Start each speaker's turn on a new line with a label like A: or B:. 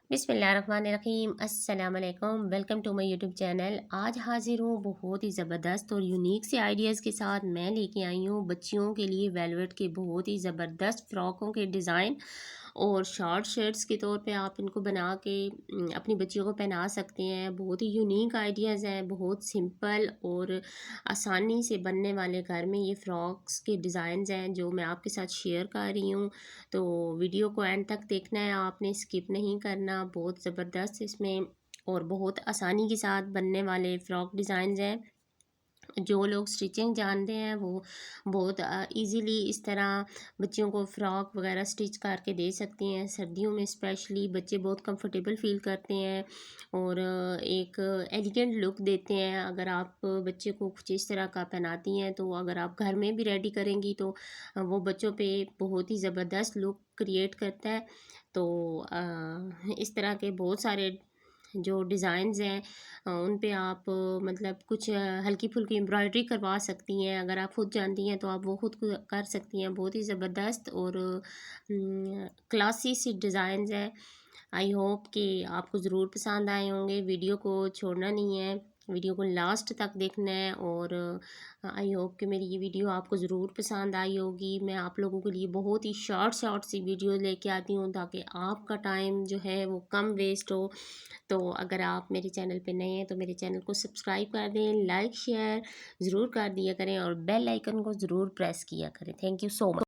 A: बिस्मिल्लाहिर्रहमानिर्रहीम अस्सलाम वालेकुम। Welcome to my YouTube channel. आज हाजिर हूँ बहुत ही ज़बरदस्त और यूनिक से आइडियाज़ के साथ। मैं लेके आई हूँ बच्चियों के लिए वेलवेट के बहुत ही ज़बरदस्त फ़्रॉकों के डिज़ाइन और शॉर्ट शर्ट्स के तौर पे आप इनको बना के अपनी बच्चियों को पहना सकते हैं। बहुत ही यूनिक आइडियाज़ हैं, बहुत सिंपल और आसानी से बनने वाले घर में ये फ़्रॉक्स के डिज़ाइंस हैं जो मैं आपके साथ शेयर कर रही हूँ। तो वीडियो को एंड तक देखना है आपने, स्किप नहीं करना। बहुत ज़बरदस्त इसमें और बहुत आसानी के साथ बनने वाले फ़्रॉक डिज़ाइंस हैं। जो लोग स्टिचिंग जानते हैं वो बहुत इजीली इस तरह बच्चियों को फ़्रॉक वगैरह स्टिच करके दे सकती हैं। सर्दियों में स्पेशली बच्चे बहुत कंफर्टेबल फ़ील करते हैं और एक एलिगेंट लुक देते हैं अगर आप बच्चे को कुछ इस तरह का पहनाती हैं। तो अगर आप घर में भी रेडी करेंगी तो वो बच्चों पे बहुत ही ज़बरदस्त लुक क्रिएट करता है। तो इस तरह के बहुत सारे जो डिज़ाइंस हैं उन पे आप मतलब कुछ हल्की फुल्की एम्ब्रॉयडरी करवा सकती हैं। अगर आप खुद जानती हैं तो आप वो खुद कर सकती हैं। बहुत ही ज़बरदस्त और क्लासी सी डिज़ाइंस हैं। आई होप कि आपको ज़रूर पसंद आए होंगे। वीडियो को छोड़ना नहीं है, वीडियो को लास्ट तक देखना है और आई होप कि मेरी ये वीडियो आपको ज़रूर पसंद आई होगी। मैं आप लोगों के लिए बहुत ही शॉर्ट शॉर्ट सी वीडियो लेके आती हूँ ताकि आपका टाइम जो है वो कम वेस्ट हो। तो अगर आप मेरे चैनल पे नए हैं तो मेरे चैनल को सब्सक्राइब कर दें, लाइक शेयर ज़रूर कर दिया करें और बेल आइकन को ज़रूर प्रेस किया करें। Thank you so much.